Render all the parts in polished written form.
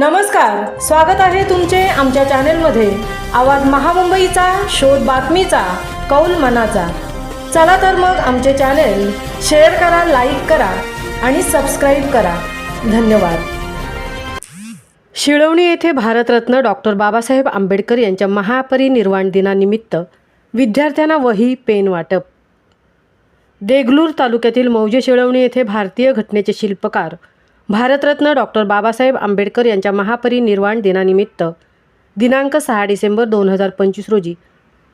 नमस्कार, स्वागत आहे तुमचे आमच्या चॅनेलमध्ये। आवाज महामुंबईचा, शोध बातमीचा, कौल मनाचा। चला तर मग आमचे चॅनेल शेअर करा, लाईक करा आणि सबस्क्राईब करा। धन्यवाद। शिळवणी येथे भारतरत्न डॉक्टर बाबासाहेब आंबेडकर यांच्या महापरिनिर्वाण दिनानिमित्त विद्यार्थ्यांना वही पेन वाटप। देगलूर तालुक्यातील मौजे शिळवणी येथे भारतीय घटनेचे शिल्पकार भारतरत्न डॉक्टर बाबासाहेब आंबेडकर यांच्या महापरिनिर्वाण दिनानिमित्त दिनांक 6 डिसेंबर 2025 रोजी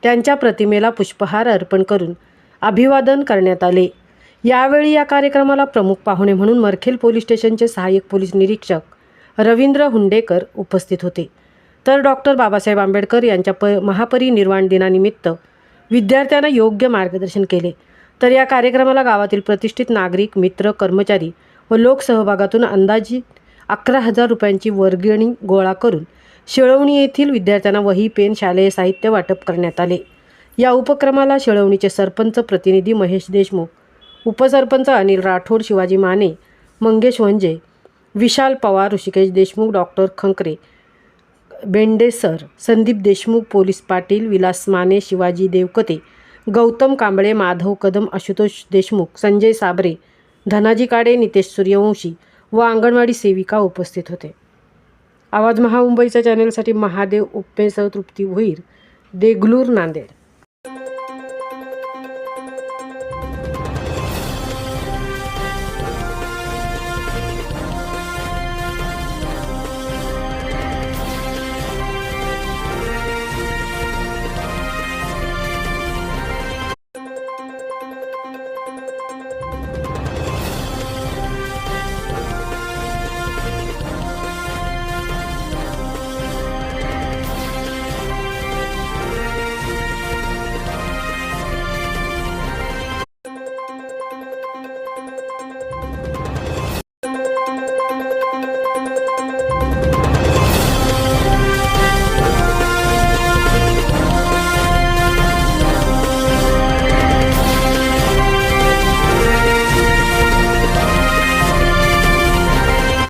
त्यांच्या प्रतिमेला पुष्पहार अर्पण करून अभिवादन करण्यात आले। यावेळी या कार्यक्रमाला प्रमुख पाहुणे म्हणून मरखेल पोलीस स्टेशनचे सहाय्यक पोलीस निरीक्षक रवींद्र हुंडेकर उपस्थित होते। तर डॉक्टर बाबासाहेब आंबेडकर यांच्या महापरिनिर्वाण दिनानिमित्त विद्यार्थ्यांना योग्य मार्गदर्शन केले। तर या कार्यक्रमाला गावातील प्रतिष्ठित नागरिक, मित्र, कर्मचारी व लोकसहभागातून अंदाजित 11,000 रुपयांची वर्गणी गोळा करून शिळवणी येथील विद्यार्थ्यांना वही पेन शालेय साहित्य वाटप करण्यात आले। या उपक्रमाला शिळवणीचे सरपंच प्रतिनिधी महेश देशमुख, उपसरपंच Anil Rathod, Shivaji Mane, Mangesh Vanje, Vishal Pawar, Rishikesh Deshmukh, doctor Khankare, Bende sir, Sandeep Deshmukh, police Patil, Vilas Mane, Shivaji Devkate, Gautam Kamble, Madhav Kadam, Ashutosh Deshmukh, Sanjay Sabre, Dhanaji Kade, Nitesh Suryavanshi व अंगणवाडी सेविका उपस्थित होते। आवाज महामुंबईच्या चॅनेलसाठी महादेव उप्पेसह तृप्ती भोईर, देगलूर, नांदेड।